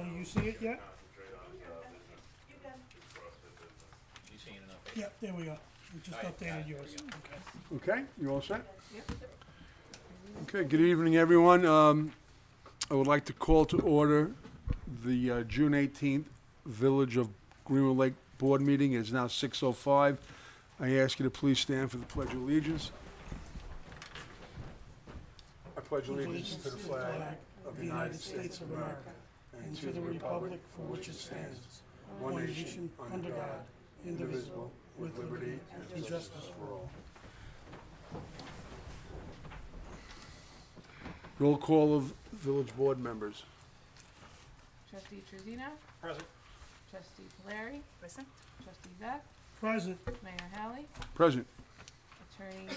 You see it yet? You seen it up Yeah, there we go. We just updated yours. Okay, you all set? Yep. Okay, good evening, everyone. I would like to call to order the June 18th Village of Greenwood Lake Board meeting. It is now 6:05. I ask you to please stand for the Pledge of Allegiance. I pledge allegiance to the flag of the United States of America and to the republic for which it stands, one nation, under God, indivisible, with liberty and justice for all. Roll call of village board members. Trustee Truzino. Present. Trustee Polari. Present. Trustee Beck. Present. Mayor Haley. Present. Attorney.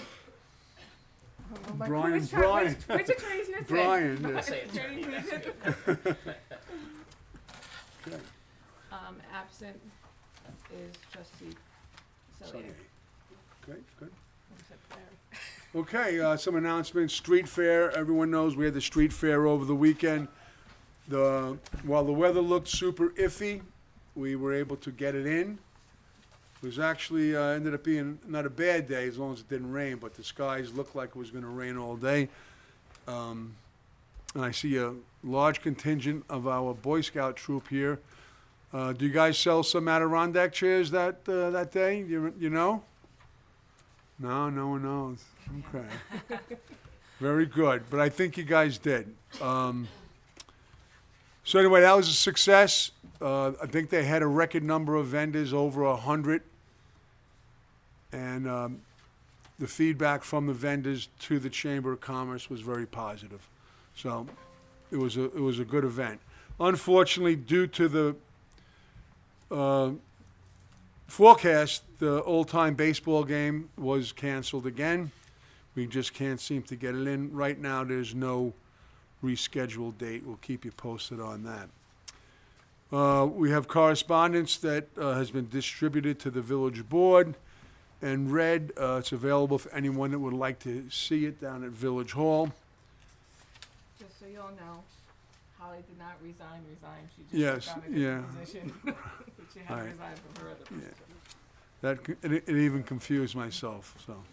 Oh, my Brian, goodness, Brian. Which attorney's gonna say? Brian, yeah. Say Attorney attorney, that's Peterson. Okay. Absent is Trustee Sodiak. Okay, good. Except Polari. Okay, some announcements. Street fair, everyone knows we had the street fair over the weekend. While the weather looked super iffy, we were able to get it in. It was actually, ended up being not a bad day as long as it didn't rain, but the skies looked like it was gonna rain all day. And I see a large contingent of our Boy Scout troop here. Do you guys sell some Adirondack chairs that day? You know? No, no one knows. Okay. Very good, but I think you guys did. So anyway, that was a success. I think they had a record number of vendors, over 100. And the feedback from the vendors to the Chamber of Commerce was very positive. So it was a good event. Unfortunately, due to the forecast, the old-time baseball game was canceled again. We just can't seem to get it in. Right now, there's no rescheduled date. We'll keep you posted on that. We have correspondence that has been distributed to the village board and read. It's available for anyone that would like to see it down at Village Hall. Just so you all know, Holly did not resign. She just Yes, took on a yeah. different position. She had Right. resigned from her other position. It even confused myself, so.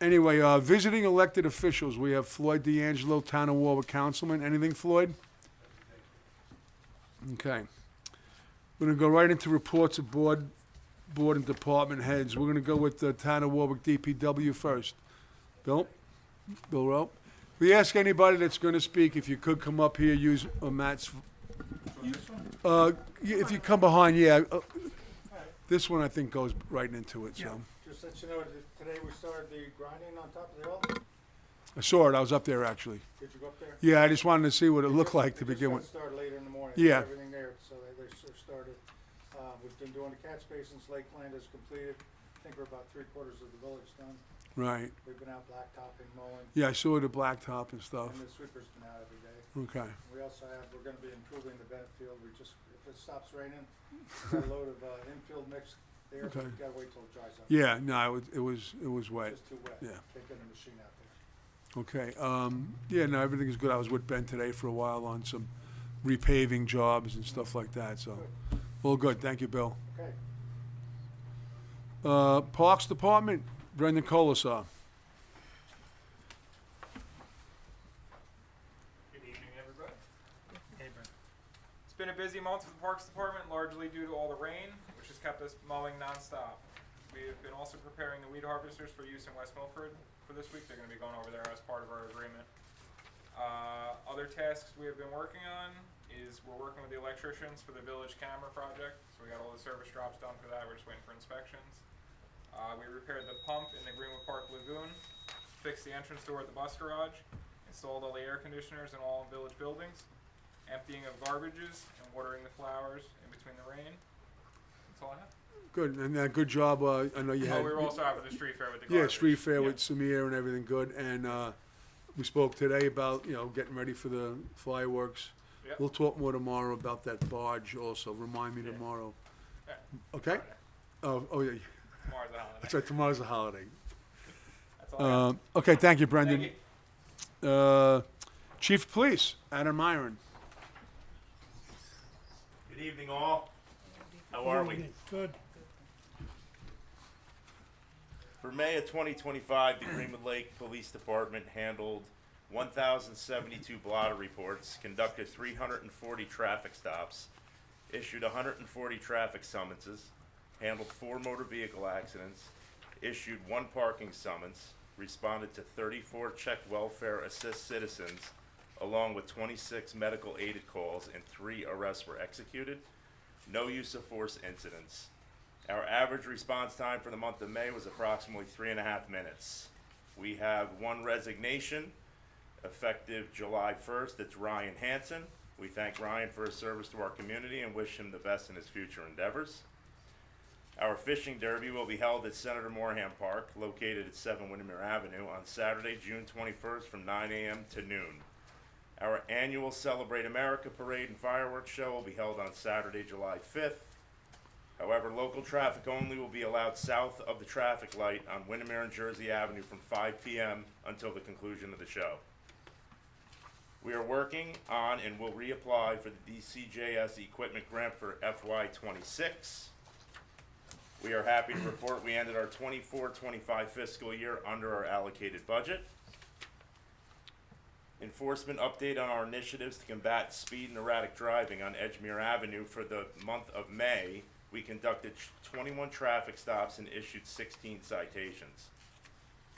Anyway, visiting elected officials, we have Floyd D'Angelo, Town of Warwick Councilman. Anything, Floyd? Okay. We're gonna go right into reports of board and department heads. We're gonna go with the Town of Warwick DPW first. Bill Rowe. We ask anybody that's gonna speak, if you could come up here, use Matt's. If you come behind, yeah. This one, I think, goes right into it, so. Just let you know that today we started the grinding on top of the hill. I saw it, I was up there, actually. Did you go up there? Yeah, I just wanted to see what it looked like to They just begin got with. started later in the morning. Yeah. Everything there, so they started. We've been doing the catch basins, Lakeland is completed. I think we're about 3/4 of the village done. Right. We've been out blacktopping, mowing, Yeah, I saw the blacktop and stuff. and the sweeper's been out every day. Okay. We also we're gonna be improving the Bennett field. If it stops raining, we've got a load of infield mix there, but Okay. we gotta wait till it dries up. Yeah, no, it was wet. It's too wet. Yeah. Can't get a machine out there. Okay. Yeah, no, everything is good. I was with Ben today for a while on some repaving jobs and stuff like that, so. All good. Thank you, Bill. Okay. Parks Department, Brendan Colasar. Good evening, everybody. It's been a busy month for the Parks Department, largely due to all the rain, which has kept us mowing nonstop. We have been also preparing the weed harvesters for use in West Milford for this week. They're going to be going over there as part of our agreement. Other tasks we have been working on is we're working with the electricians for the village camera project. So we got all the service drops done for that. We're just waiting for inspections. We repaired the pump in the Greenwood Park Lagoon, fixed the entrance door at the bus garage, installed all the air conditioners in all village buildings, emptying of garbages and watering the flowers in between the rain. That's all I have. Good, and good job. I know you had. We were also out for the street fair with the Yeah, garbage. street fair Yeah. with Samir and everything good, and we spoke today about, getting ready for the fireworks. Yep. We'll talk more tomorrow about that barge also. Remind me Yeah. tomorrow. Yeah. Okay? Friday. Oh, yeah. Tomorrow's the holiday. That's right, tomorrow's a holiday. That's all I got. Okay, thank you, Brendan. Thank you. Chief of Police, Adam Myron. Good evening, all. How are we? Good. For May of 2025, the Greenwood Lake Police Department handled 1,072 blotter reports, conducted 340 traffic stops, issued 140 traffic summonses, handled 4 motor vehicle accidents, issued 1 parking summons, responded to 34 check welfare assist citizens, along with 26 medical aided calls, and 3 arrests were executed. No use of force incidents. Our average response time for the month of May was approximately 3.5 minutes. We have 1 resignation effective July 1st. It's Ryan Hansen. We thank Ryan for his service to our community and wish him the best in his future endeavors. Our fishing derby will be held at Senator Moreham Park, located at 7 Windermere Avenue, on Saturday, June 21st from 9 a.m. to noon. Our annual Celebrate America Parade and Fireworks Show will be held on Saturday, July 5th. However, local traffic only will be allowed south of the traffic light on Windermere and Jersey Avenue from 5 p.m. until the conclusion of the show. We are working on and will reapply for the DCJS equipment grant for FY26. We are happy to report we ended our 24-25 fiscal year under our allocated budget. Enforcement update on our initiatives to combat speed and erratic driving on Edgemere Avenue. For the month of May, we conducted 21 traffic stops and issued 16 citations.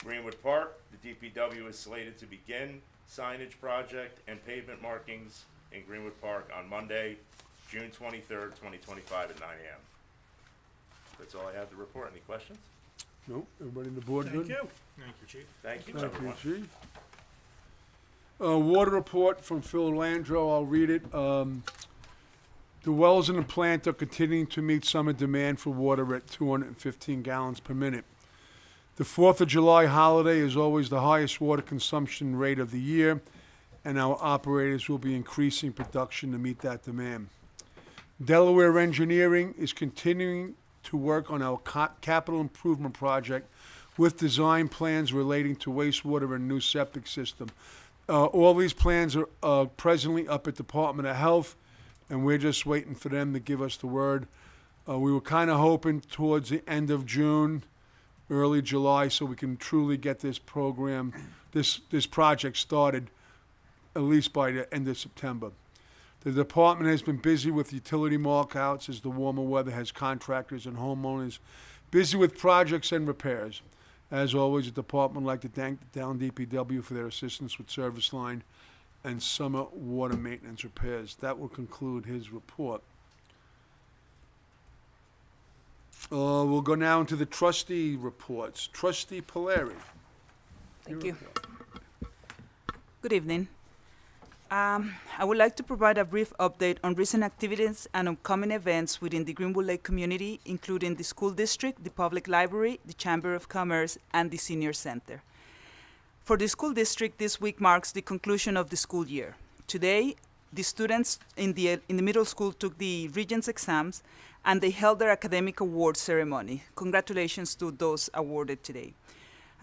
Greenwood Park, the DPW is slated to begin signage project and pavement markings in Greenwood Park on Monday, June 23rd, 2025 at 9 a.m. That's all I have to report. Any questions? No, everybody on the board Thank good? you. Thank you, Chief. Thank you, Thank everyone. you, Chief. Water report from Phil Landro, I'll read it. The wells in the plant are continuing to meet summer demand for water at 215 gallons per minute. The 4th of July holiday is always the highest water consumption rate of the year, and our operators will be increasing production to meet that demand. Delaware Engineering is continuing to work on our capital improvement project with design plans relating to wastewater and new septic system. All these plans are presently up at Department of Health, and we're just waiting for them to give us the word. We were kind of hoping towards the end of June, early July, so we can truly get this program, this project started at least by the end of September. The department has been busy with utility markouts as the warmer weather has contractors and homeowners busy with projects and repairs. As always, the department would like to thank the town DPW for their assistance with service line and summer water maintenance repairs. That will conclude his report. We'll go now into the trustee reports. Trustee Polari. Thank you. Good evening. I would like to provide a brief update on recent activities and upcoming events within the Greenwood Lake community, including the school district, the public library, the Chamber of Commerce, and the Senior Center. For the school district, this week marks the conclusion of the school year. Today, the students in the middle school took the Regents exams, and they held their academic award ceremony. Congratulations to those awarded today.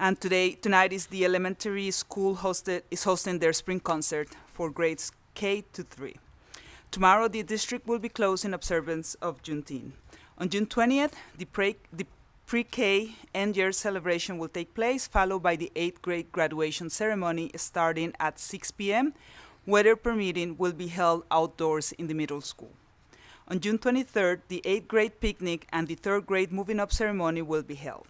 And tonight is the elementary school hosting their spring concert for grades K to 3. Tomorrow, the district will be closed in observance of Juneteenth. On June 20th, the pre-K end-year celebration will take place, followed by the 8th grade graduation ceremony starting at 6 p.m. Weather permitting, will be held outdoors in the middle school. On June 23rd, the 8th grade picnic and the 3rd grade moving up ceremony will be held.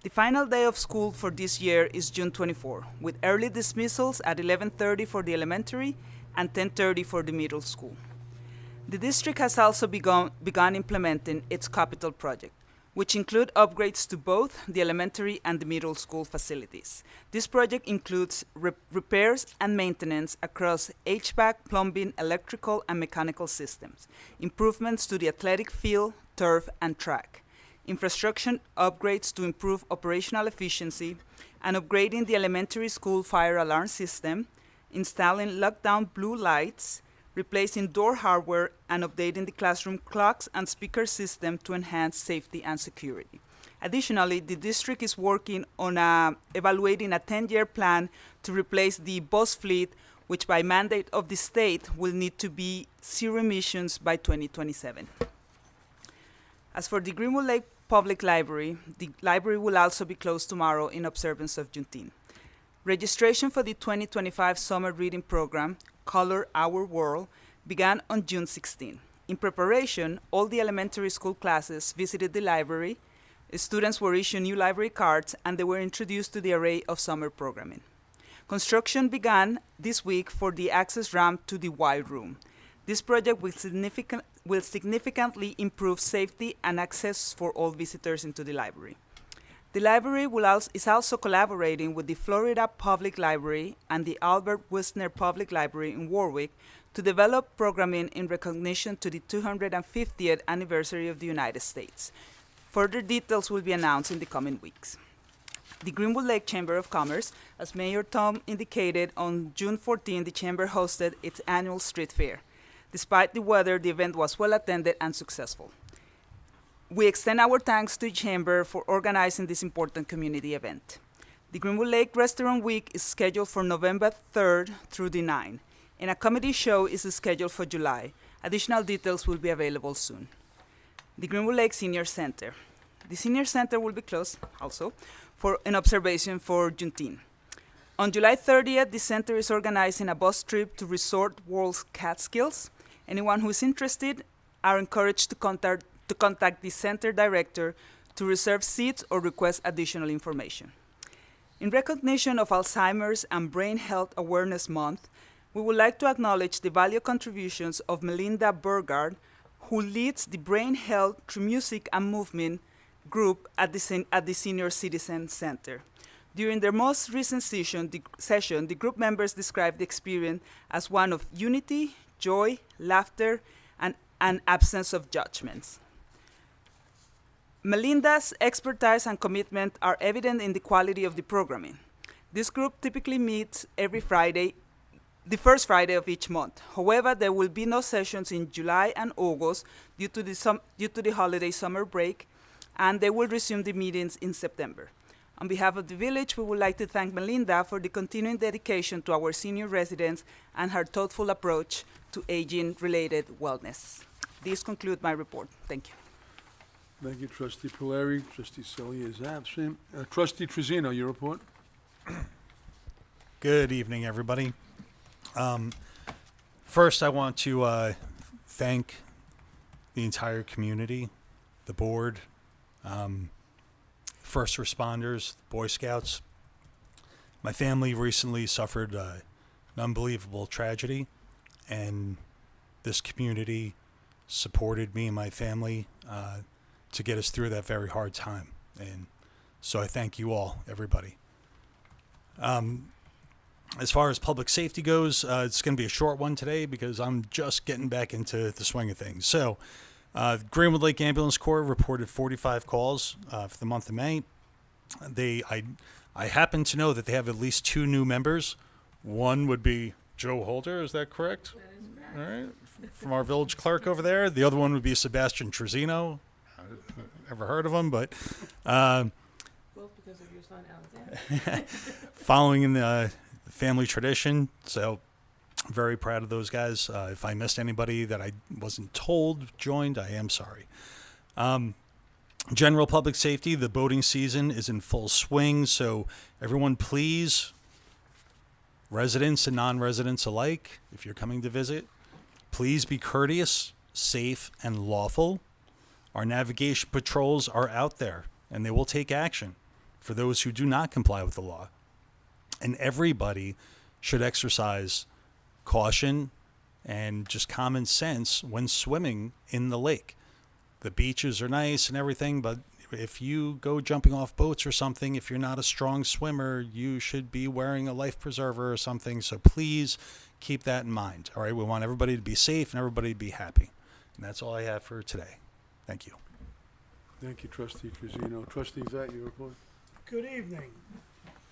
The final day of school for this year is June 24, with early dismissals at 11:30 for the elementary and 10:30 for the middle school. The district has also begun implementing its capital project, which include upgrades to both the elementary and the middle school facilities. This project includes repairs and maintenance across HVAC, plumbing, electrical, and mechanical systems, improvements to the athletic field, turf, and track, infrastructure upgrades to improve operational efficiency, and upgrading the elementary school fire alarm system, installing lockdown blue lights, replacing door hardware, and updating the classroom clocks and speaker system to enhance safety and security. Additionally, the district is working on evaluating a 10-year plan to replace the bus fleet which by mandate of the state will need to be zero emissions by 2027. As for the Greenwood Lake Public Library, the library will also be closed tomorrow in observance of Juneteenth. Registration for the 2025 summer reading program, Color Our World, began on June 16. In preparation, all the elementary school classes visited the library, students were issued new library cards, and they were introduced to the array of summer programming. Construction began this week for the access ramp to the White Room. This project will significantly improve safety and access for all visitors into the library. The library is also collaborating with the Florida Public Library and the Albert Wisner Public Library in Warwick to develop programming in recognition to the 250th anniversary of the United States. Further details will be announced in the coming weeks. The Greenwood Lake Chamber of Commerce, as Mayor Tom indicated, on June 14, the Chamber hosted its annual street fair. Despite the weather, the event was well attended and successful. We extend our thanks to the Chamber for organizing this important community event. The Greenwood Lake Restaurant Week is scheduled for November 3rd through the 9th, and a comedy show is scheduled for July. Additional details will be available soon. The Greenwood Lake Senior Center. The Senior Center will be closed also for an observation for Juneteenth. On July 30th, the center is organizing a bus trip to Resort World's Catskills. Anyone who is interested are encouraged to contact the center director to reserve seats or request additional information. In recognition of Alzheimer's and Brain Health Awareness Month, we would like to acknowledge the valuable contributions of Melinda Burgard, who leads the Brain Health through Music and Movement group at the Senior Citizen Center. During their most recent session, the group members described the experience as one of unity, joy, laughter, and an absence of judgments. Melinda's expertise and commitment are evident in the quality of the programming. This group typically meets every Friday, the first Friday of each month. However, there will be no sessions in July and August due to the holiday summer break, and they will resume the meetings in September. On behalf of the village, we would like to thank Melinda for the continuing dedication to our senior residents and her thoughtful approach to aging-related wellness. This concludes my report. Thank you. Thank you, Trustee Polari. Trustee Celia is absent. Trustee Trezino, your report. Good evening, everybody. First, I want to thank the entire community, the board, first responders, Boy Scouts. My family recently suffered an unbelievable tragedy, and this community supported me and my family to get us through that very hard time. And so I thank you all, everybody. As far as public safety goes, it's going to be a short one today because I'm just getting back into the swing of things. So, Greenwood Lake Ambulance Corps reported 45 calls for the month of May. I happen to know that they have at least 2 new members. One would be Joe Holder, is that correct? That is correct. All right, from our village clerk over there. The other one would be Sebastian Trezino. Never heard of him, but Both because of your son, Alexander. following in the family tradition. So very proud of those guys. If I missed anybody that I wasn't told joined, I am sorry. General public safety, the boating season is in full swing. So everyone, please, residents and non-residents alike, if you're coming to visit, please be courteous, safe, and lawful. Our navigation patrols are out there, and they will take action for those who do not comply with the law. And everybody should exercise caution and just common sense when swimming in the lake. The beaches are nice and everything, but if you go jumping off boats or something, if you're not a strong swimmer, you should be wearing a life preserver or something. So please keep that in mind. All right, we want everybody to be safe and everybody to be happy. And that's all I have for today. Thank you. Thank you, Trustee Trezino. Trustee Vet, your report. Good evening.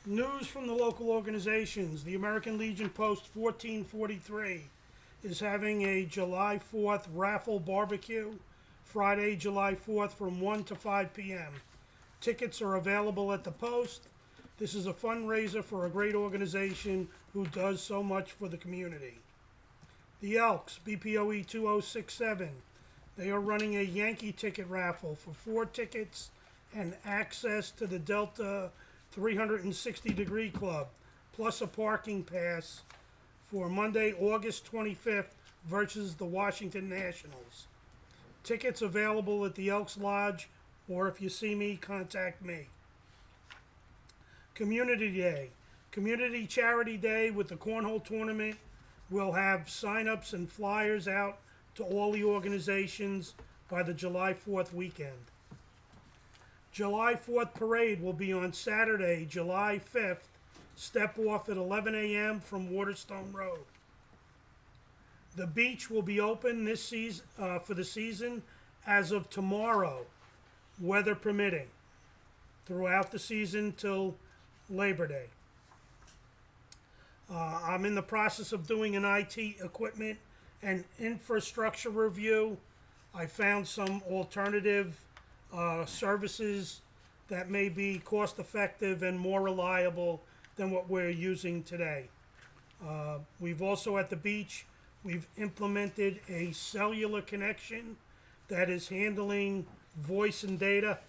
News from the local organizations. The American Legion Post 1443 is having a July 4th raffle barbecue, Friday, July 4th from 1 to 5 p.m. Tickets are available at the Post. This is a fundraiser for a great organization who does so much for the community. The Elks, BPOE 2067, they are running a Yankee ticket raffle for 4 tickets and access to the Delta 360-degree Club, plus a parking pass for Monday, August 25th versus the Washington Nationals. Tickets available at the Elks Lodge, or if you see me, contact me. Community Day. Community Charity Day with the Cornhole Tournament. We'll have sign-ups and flyers out to all the organizations by the July 4th weekend. July 4th Parade will be on Saturday, July 5th. Step off at 11 a.m. from Waterstone Road. The beach will be open this season for the season as of tomorrow, weather permitting, throughout the season till Labor Day. I'm in the process of doing an IT equipment and infrastructure review. I found some alternative services that may be cost effective and more reliable than what we're using today. We've also at the beach, we've implemented a cellular connection that is handling voice and data,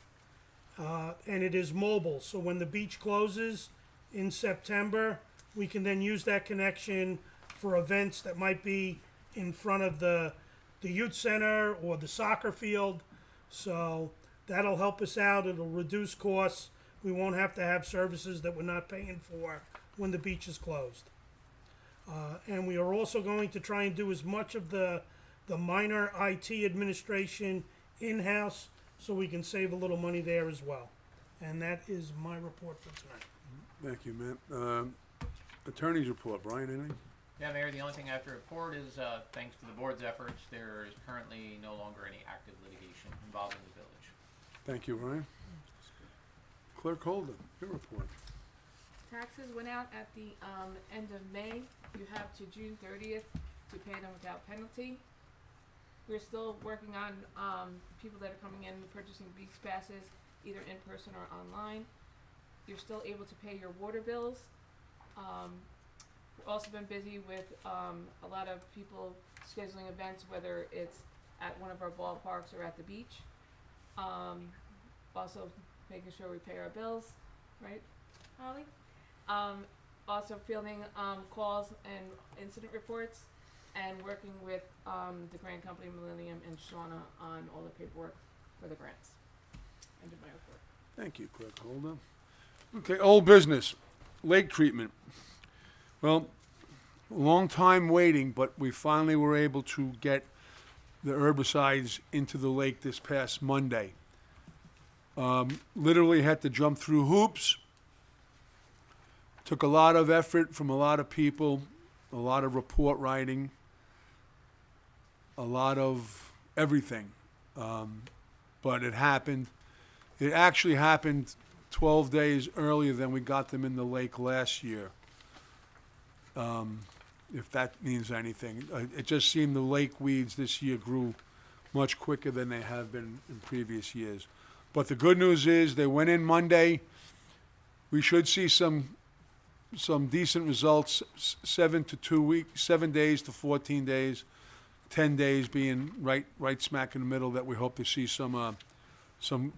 and it is mobile. So when the beach closes in September, we can then use that connection for events that might be in front of the youth center or the soccer field. So that'll help us out. It'll reduce costs. We won't have to have services that we're not paying for when the beach is closed. And we are also going to try and do as much of the minor IT administration in-house so we can save a little money there as well. And that is my report for tonight. Thank you, Matt. Attorney's report, Brian, anything? Yeah, Mayor, the only thing I have to report is, thanks to the board's efforts, there is currently no longer any active litigation involving the village. Thank you, Brian. Clerk Holden, your report. Taxes went out at the end of May. You have to June 30th to pay them without penalty. We're still working on people that are coming in and purchasing beach passes, either in person or online. You're still able to pay your water bills. We've also been busy with a lot of people scheduling events, whether it's at one of our ballparks or at the beach. Also making sure we pay our bills, right, Holly? Also fielding calls and incident reports, and working with the grant company Millennium and Shauna on all the paperwork for the grants. End of my report. Thank you, Clerk Holden. Okay, old business, lake treatment. Well, long time waiting, but we finally were able to get the herbicides into the lake this past Monday. Literally had to jump through hoops. Took a lot of effort from a lot of people, a lot of report writing, a lot of everything. But it happened. It actually happened 12 days earlier than we got them in the lake last year. If that means anything. It just seemed the lake weeds this year grew much quicker than they have been in previous years. But the good news is they went in Monday. We should see some decent results, 7 days to 14 days, 10 days being right smack in the middle, that we hope to see some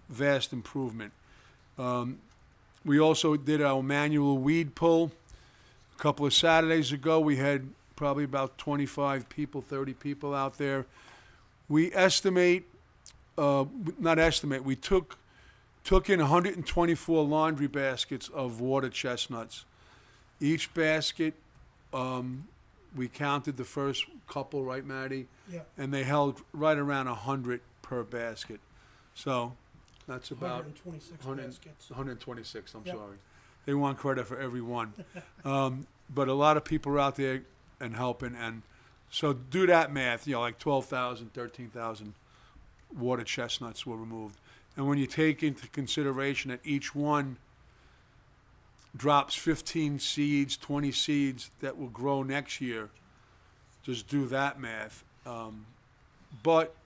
vast improvement. We also did our manual weed pull a couple of Saturdays ago. We had probably about 25 people, 30 people out there. We estimate, we took in 124 laundry baskets of water chestnuts. Each basket, we counted the first couple, right, Maddie? Yeah. And they held right around 100 per basket. So that's about 126 baskets. 126, I'm Yep. sorry. They want credit for every one. But a lot of people are out there and helping. And so do that math, like 12,000, 13,000 water chestnuts were removed. And when you take into consideration that each one drops 15 seeds, 20 seeds that will grow next year, just do that math. But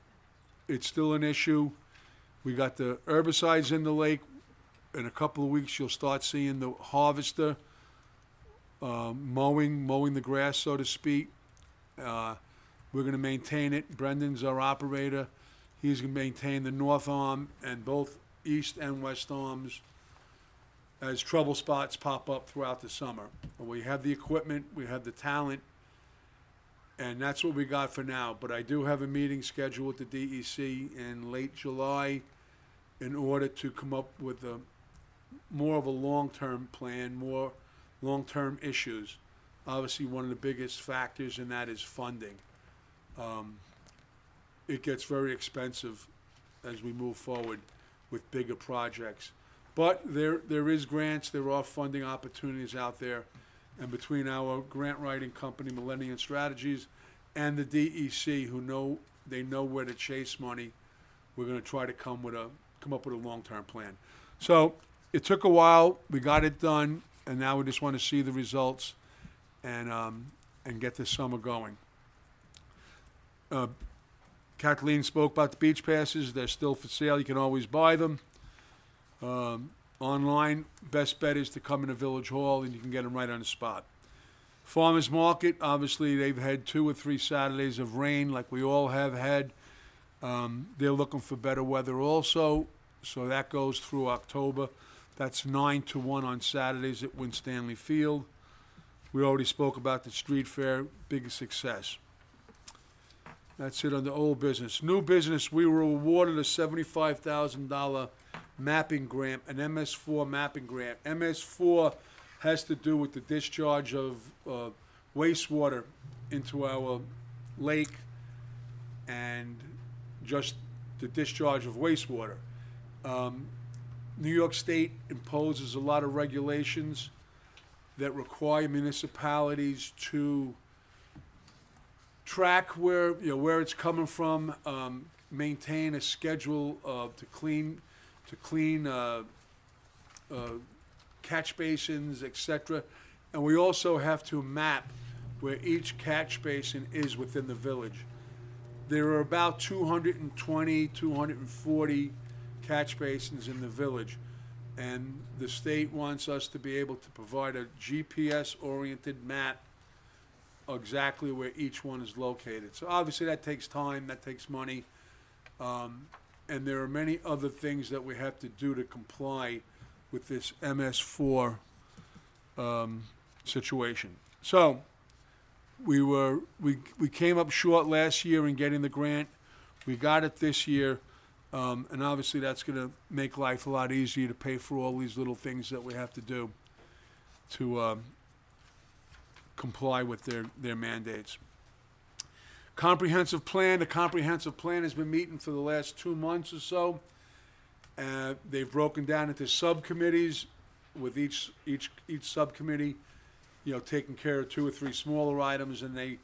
it's still an issue. We got the herbicides in the lake. in a couple of weeks, you'll start seeing the harvester mowing the grass, so to speak. We're going to maintain it. Brendan's our operator. He's going to maintain the north arm and both east and west arms as trouble spots pop up throughout the summer. We have the equipment, we have the talent, and that's what we got for now. But I do have a meeting scheduled with the DEC in late July in order to come up with more of a long-term plan, more long-term issues. Obviously, one of the biggest factors in that is funding. It gets very expensive as we move forward with bigger projects. But there is grants, there are funding opportunities out there, and between our grant writing company, Millennium Strategies, and the DEC, who know where to chase money, we're going to try to come up with a long-term plan. So it took a while, we got it done, and now we just want to see the results and get this summer going. Kathleen spoke about the beach passes. They're still for sale. You can always buy them. Online, best bet is to come into Village Hall and you can get them right on the spot. Farmers Market, obviously they've had 2 or 3 Saturdays of rain like we all have had. They're looking for better weather also, so that goes through October. That's 9 to 1 on Saturdays at Winstanley Field. We already spoke about the street fair, big success. That's it on the old business. New business, we were awarded a $75,000 mapping grant, an MS4 mapping grant. MS4 has to do with the discharge of wastewater into our lake and just the discharge of wastewater. New York State imposes a lot of regulations that require municipalities to track where it's coming from, maintain a schedule to clean catch basins, etc. And we also have to map where each catch basin is within the village. There are about 220, 240 catch basins in the village, and the state wants us to be able to provide a GPS-oriented map exactly where each one is located. So obviously that takes time, that takes money, and there are many other things that we have to do to comply with this MS4 situation. So we came up short last year in getting the grant. We got it this year, and obviously that's going to make life a lot easier to pay for all these little things that we have to do to comply with their mandates. Comprehensive plan. The comprehensive plan has been meeting for the last 2 months or so. They've broken down into subcommittees, with each subcommittee, taking care of 2 or 3 smaller items, and they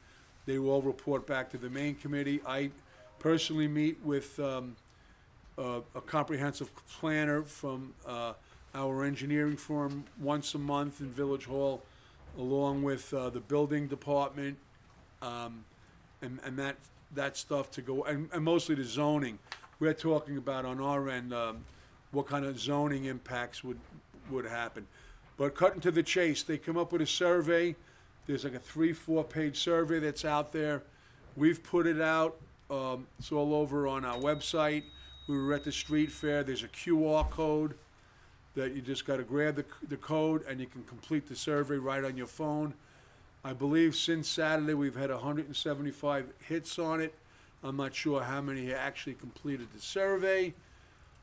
will all report back to the main committee. I personally meet with a comprehensive planner from our engineering firm once a month in Village Hall, along with the building department, and that stuff to go, and mostly the zoning. We're talking about on our end what kind of zoning impacts would happen. But cutting to the chase, they come up with a survey. There's like a 3-4 page survey that's out there. We've put it out. It's all over on our website. We were at the street fair. There's a QR code that you just got to grab the code and you can complete the survey right on your phone. I believe since Saturday we've had 175 hits on it. I'm not sure how many actually completed the survey,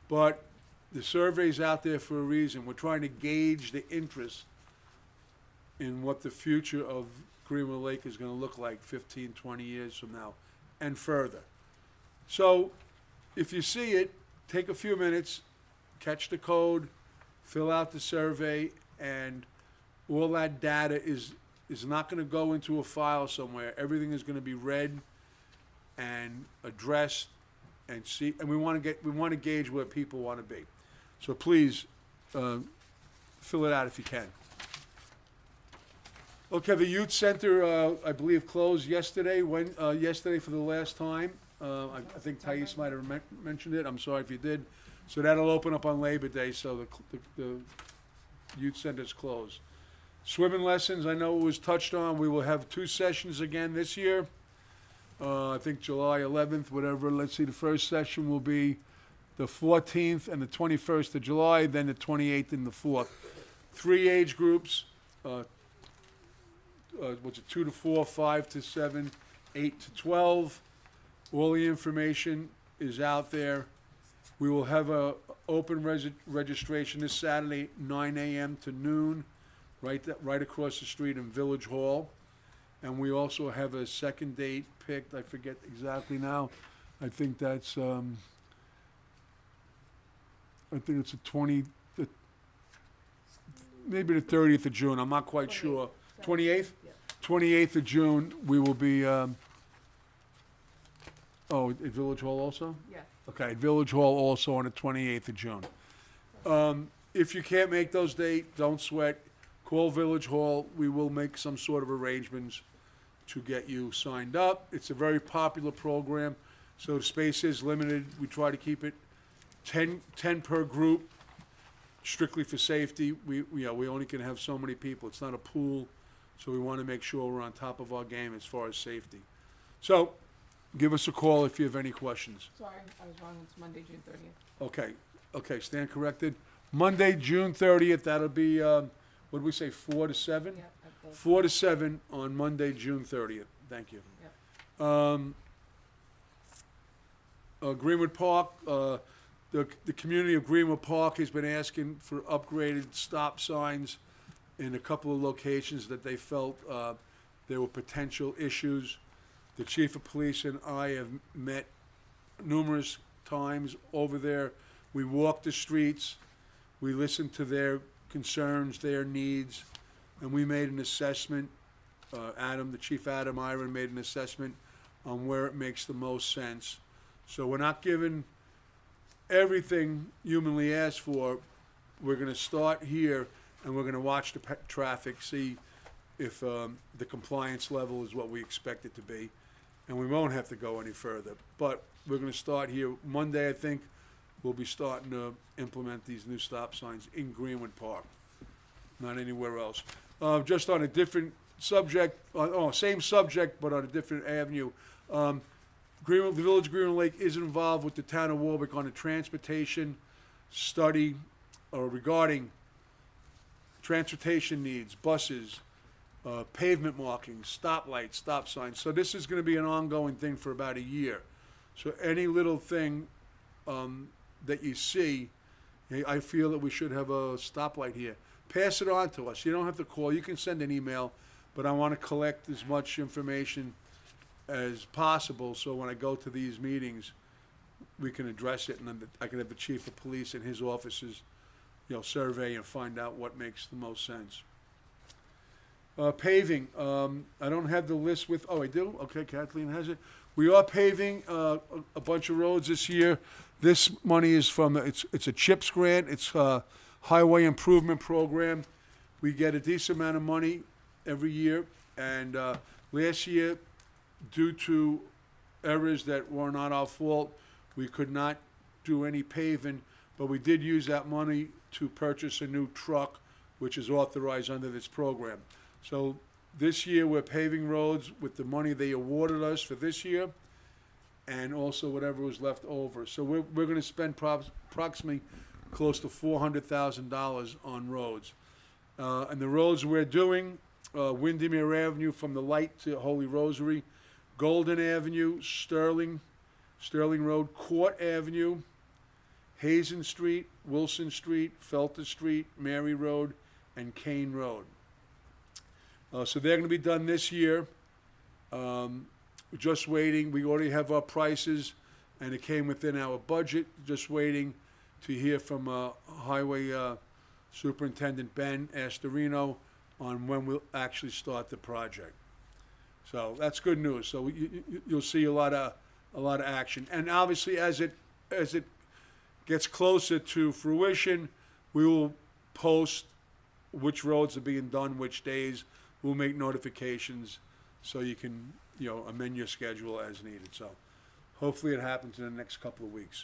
but the survey's out there for a reason. We're trying to gauge the interest in what the future of Greenwood Lake is going to look like 15, 20 years from now and further. So if you see it, take a few minutes, catch the code, fill out the survey, and all that data is not going to go into a file somewhere. Everything is going to be read and addressed and see, and we want to gauge where people want to be. So please fill it out if you can. Okay, the youth center I believe closed yesterday. Yesterday for the last time. I think Thais might have mentioned it. I'm sorry if you did. So that'll open up on Labor Day, so the youth center's closed. Swimming lessons, I know it was touched on, we will have 2 sessions again this year. I think July 11th, whatever, let's see, the first session will be the 14th and the 21st of July, then the 28th and the 4th. 3 age groups, what's it, 2 to 4, 5 to 7, 8 to 12. All the information is out there. We will have a open registration this Saturday, 9 a.m. to noon, right across the street in Village Hall. And we also have a second date picked, I forget exactly now. I think that's, I think it's maybe the 30th of June, I'm not quite sure. 28th? Yeah. 28th of June, we will be, at Village Hall also? Yeah. Okay, at Village Hall also on the 28th of June. If you can't make those dates, don't sweat. Call Village Hall. We will make some sort of arrangements to get you signed up. It's a very popular program, so the space is limited. We try to keep it 10 per group, strictly for safety. We only can have so many people. It's not a pool, so we want to make sure we're on top of our game as far as safety. So, give us a call if you have any questions. Sorry, I was wrong. It's Monday, June 30th. Okay, stand corrected. Monday, June 30th, that'll be, what did we say, 4 to 7? Yeah, at the, 4 to 7 on Monday, June 30th. Thank you. yeah. Greenwood Park, the community of Greenwood Park has been asking for upgraded stop signs in a couple of locations that they felt there were potential issues. The chief of police and I have met numerous times over there. We walked the streets, we listened to their concerns, their needs, and we made an assessment. The Chief Adam Iron made an assessment on where it makes the most sense. So we're not given everything humanly asked for. We're gonna start here, and we're gonna watch the traffic, see if the compliance level is what we expect it to be, and we won't have to go any further. But we're gonna start here. Monday, I think, we'll be starting to implement these new stop signs in Greenwood Park, not anywhere else. Just on a different subject, same subject, but on a different avenue. The Village of Greenwood Lake is involved with the town of Warwick on a transportation study regarding transportation needs, buses, pavement markings, stoplights, stop signs. So this is going to be an ongoing thing for about a year. So any little thing that you see, I feel that we should have a stoplight here. Pass it on to us. You don't have to call. You can send an email, but I want to collect as much information as possible, so when I go to these meetings, we can address it, and then I can have the chief of police and his officers, survey and find out what makes the most sense. Paving, I don't have the list with, I do? Okay, Kathleen has it. We are paving a bunch of roads this year. This money is from, it's a CHIPS grant, it's a highway improvement program. We get a decent amount of money every year, and last year, due to errors that were not our fault, we could not do any paving, but we did use that money to purchase a new truck, which is authorized under this program. So this year, we're paving roads with the money they awarded us for this year, and also whatever was left over. So we're gonna spend approximately close to $400,000 on roads. And the roads we're doing, Windermere Avenue from the light to Holy Rosary, Golden Avenue, Sterling Road, Court Avenue, Hazen Street, Wilson Street, Felter Street, Mary Road, and Kane Road. So they're going to be done this year. Just waiting. We already have our prices, and it came within our budget. Just waiting to hear from Highway Superintendent Ben Astorino on when we'll actually start the project. So that's good news. So you'll see a lot of action, and obviously as it gets closer to fruition, we will post which roads are being done, which days. We'll make notifications so you can amend your schedule as needed. So hopefully it happens in the next couple of weeks.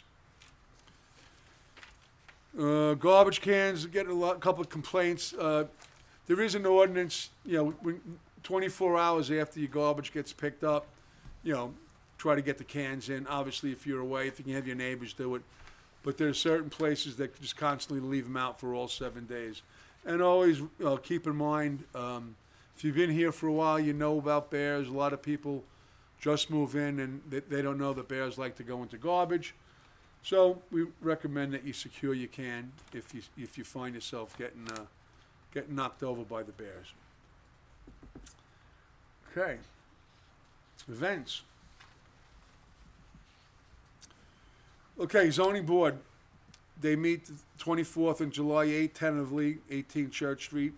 Garbage cans, getting couple of complaints. There is an ordinance, 24 hours after your garbage gets picked up, try to get the cans in. Obviously, if you're away, if you can have your neighbors do it. But there are certain places that just constantly leave them out for all 7 days. And always keep in mind, if you've been here for a while, you know about bears. A lot of people just move in and they don't know that bears like to go into garbage. So we recommend that you secure your can if you find yourself getting knocked over by the bears. Okay. Events. Okay, zoning board. They meet the 24th and July 8th, tentatively, 18 Church Street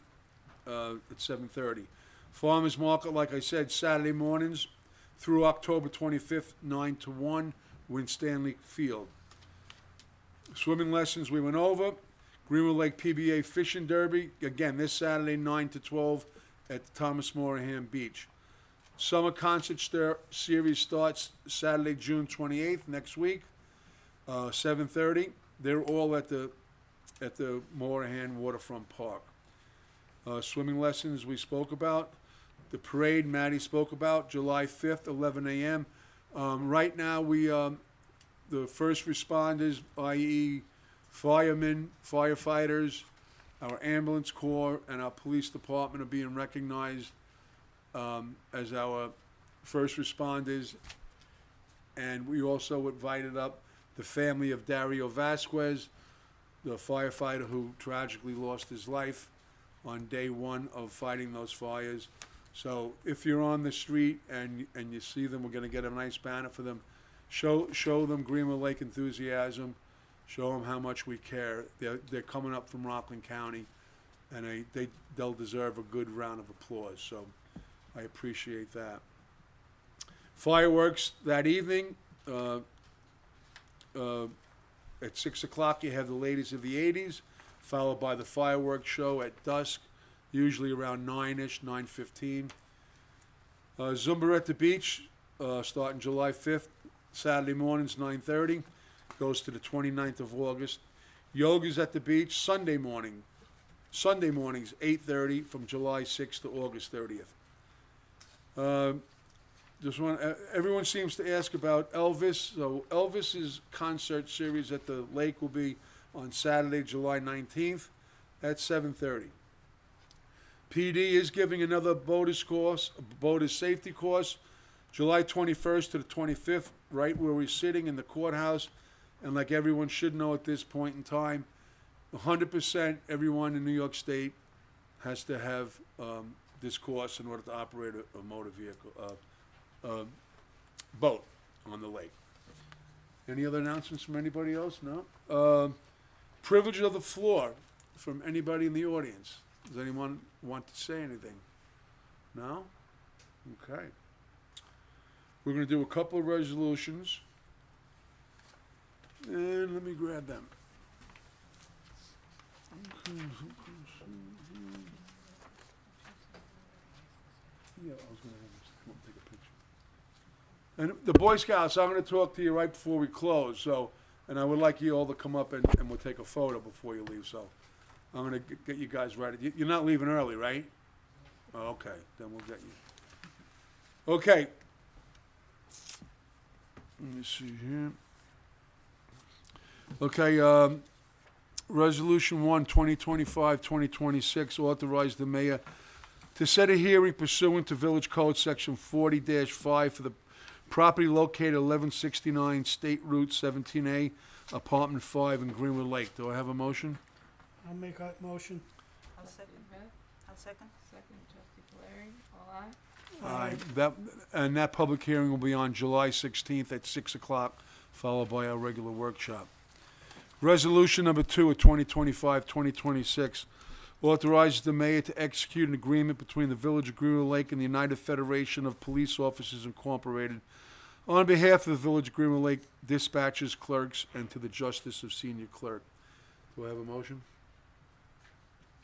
at 7:30. Farmers Market, like I said, Saturday mornings through October 25th, 9 to 1, Winstanley Field. Swimming lessons we went over. Greenwood Lake PBA Fishing Derby, again, this Saturday, 9 to 12 at Thomas Morahan Beach. Summer Concert Series starts Saturday, June 28th, next week, 7:30. They're all at the Morahan Waterfront Park. Swimming lessons we spoke about. The parade Maddie spoke about, July 5th, 11 a.m. Right now, the first responders, i.e. firemen, firefighters, our ambulance corps, and our police department are being recognized as our first responders. And we also invited up the family of Dario Vasquez, the firefighter who tragically lost his life on day one of fighting those fires. So if you're on the street and you see them, we're going to get a nice banner for them. Show them Greenwood Lake enthusiasm. Show them how much we care. They're coming up from Rockland County, and they'll deserve a good round of applause. So I appreciate that. Fireworks that evening. At 6 o'clock, you have the Ladies of the 80s, followed by the fireworks show at dusk, usually around 9-ish, 9:15. Zumba at the beach, starting July 5th, Saturday mornings, 9:30, goes to the 29th of August. Yoga's at the beach, Sunday mornings, 8:30, from July 6th to August 30th. Everyone seems to ask about Elvis. So Elvis's concert series at the lake will be on Saturday, July 19th at 7:30. PD is giving another boater safety course, July 21st to the 25th, right where we're sitting in the courthouse. And like everyone should know at this point in time, 100% everyone in New York State has to have this course in order to operate a motor vehicle, boat on the lake. Any other announcements from anybody else? No? Privilege of the floor from anybody in the audience. Does anyone want to say anything? No? Okay. We're going to do a couple of resolutions. And let me grab them. Yeah, I was going to come up and take a picture. And the Boy Scouts, I'm going to talk to you right before we close. So, and I would like you all to come up and we'll take a photo before you leave. So, I'm going to get you guys ready. You're not leaving early, right? Oh, okay, then we'll get you. Okay. Let me see here. Okay, Resolution 1, 2025-2026, authorize the mayor to set a hearing pursuant to Village Code Section 40-5 for the property located 1169 State Route 17A, Apartment 5 in Greenwood Lake. Do I have a motion? I'll make that motion. I'll second. I'll second. Second, trustee Polari, all aye. Aye. That public hearing will be on July 16th at 6 o'clock, followed by our regular workshop. Resolution number 2 of 2025-2026 authorizes the mayor to execute an agreement between the Village of Greenwood Lake and the United Federation of Police Officers Incorporated on behalf of the Village of Greenwood Lake dispatchers, clerks, and to the Justice of Senior Clerk. Do I have a motion?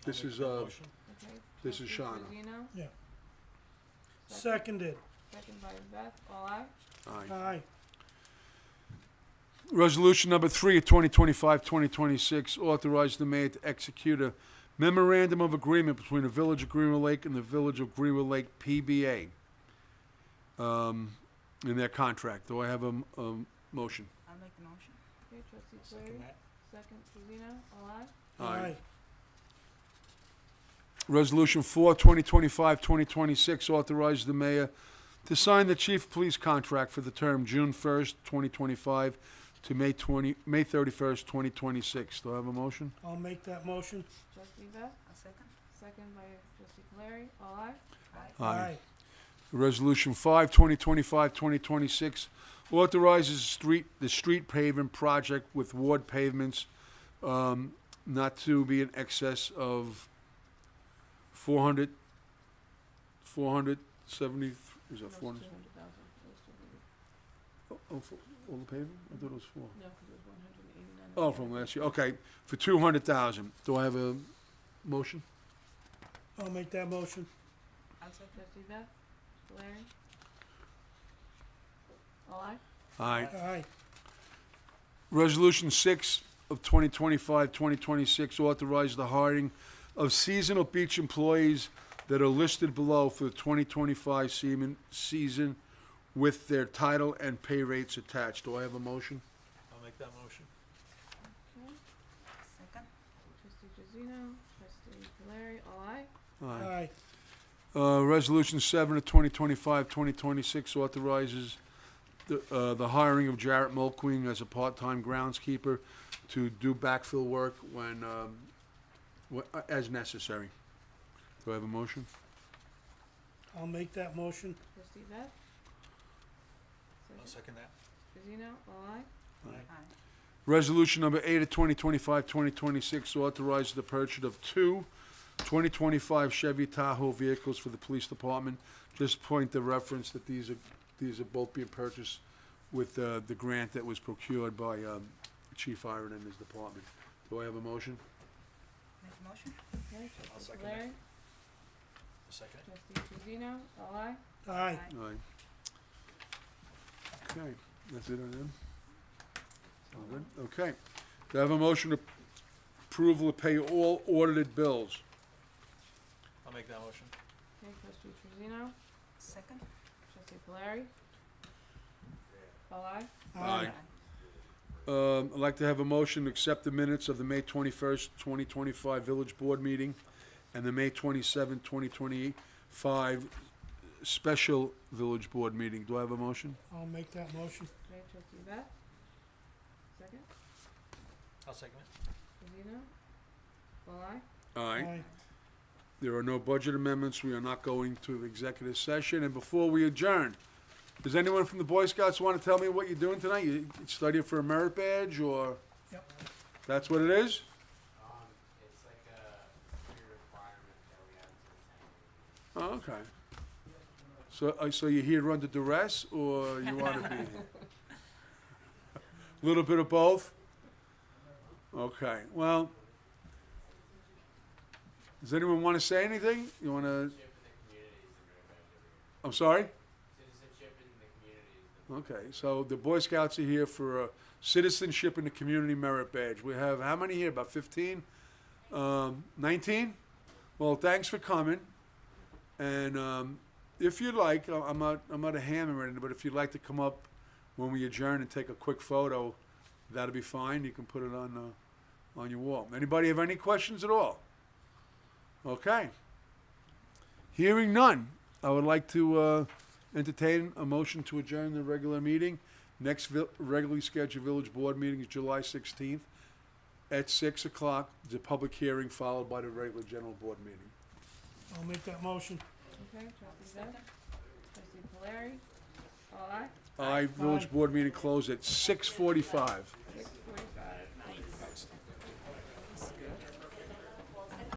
This is Okay. This is Trustee Shawna. Rosino, Yeah. Seconded. second by Beth, all aye. Aye. Aye. Resolution number 3 of 2025-2026, authorize the mayor to execute a memorandum of agreement between the Village of Greenwood Lake and the Village of Greenwood Lake PBA in their contract. Do I have a motion? I'll make the motion. Okay, trustee Clary, second, Trevino, all ayes. Aye. Resolution 4, 2025-2026, authorize the mayor to sign the chief of police contract for the term June 1st, 2025 to May 31st, 2026. Do I have a motion? I'll make that motion. Trustee Beth, I'll second. second by trustee Clary, all ayes. Aye. Resolution 5, 2025-2026, authorizes the street paving project with ward pavements not to be in excess of 470, is that 400? 200,000. Oh, for all the paving? I thought it was 4. No, because it was 189. Oh, from last year, okay, for 200,000. Do I have a motion? I'll make that motion. I'll second. Trustee Beth, Clary, all ayes. Aye. Aye. Resolution 6 of 2025-2026, authorize the hiring of seasonal beach employees that are listed below for the 2025 season with their title and pay rates attached. Do I have a motion? I'll make that motion. Okay, Second. trustee Trevino, trustee Clary, all ayes. Aye. Resolution 7 of 2025-2026 authorizes the hiring of Jarrett Mulqueen as a part-time groundskeeper to do backfill work when, as necessary. Do I have a motion? I'll make that motion. Trustee Beth, I'll second that. Trevino, all ayes. Aye. Resolution number 8 of 2025-2026 authorizes the purchase of 2 2025 Chevy Tahoe vehicles for the police department. Just point the reference that these are both being purchased with the grant that was procured by Chief Iron and his department. Do I have a motion? Make the motion. Okay, I'll trustee second Clary, I'll second it. trustee Trevino, all ayes. Aye. Aye. Okay, that's it on them? All good? Okay. Do I have a motion to approval to pay all audited bills? I'll make that motion. Okay, trustee Trevino, Second. trustee Clary, all ayes. Aye. I'd like to have a motion to accept the minutes of the May 21st, 2025 Village Board meeting and the May 27th, 2025 Special Village Board meeting. Do I have a motion? I'll make that motion. Okay, trustee Beth, second, I'll second it. Trevino, all ayes. Aye. There are no budget amendments. We are not going to executive session. And before we adjourn, does anyone from the Boy Scouts want to tell me what you're doing tonight? You studying for a merit badge, or? Yep. That's what it is? It's like a pre-requirement that we have to attend. Oh, okay. So you're here under duress, or you want to be here? A little bit of both? Okay, well, does anyone want to say anything? You want to, Citizenship in the community is a merit badge. I'm sorry? Citizenship in the community is the Okay, so the Boy Scouts are here for a Citizenship in the Community Merit Badge. We have, how many here, about 15? 19? Well, thanks for coming. And if you'd like, I'm not a hammer or anything, but if you'd like to come up when we adjourn and take a quick photo, that'll be fine. You can put it on your wall. Anybody have any questions at all? Okay. Hearing none, I would like to entertain a motion to adjourn the regular meeting. Next regularly scheduled village board meeting is July 16th at 6 o'clock. The public hearing followed by the regular general board meeting. I'll make that motion. Okay, trustee Beth, trustee Clary, all ayes. Aye, village Aye. board meeting closed at 6:45.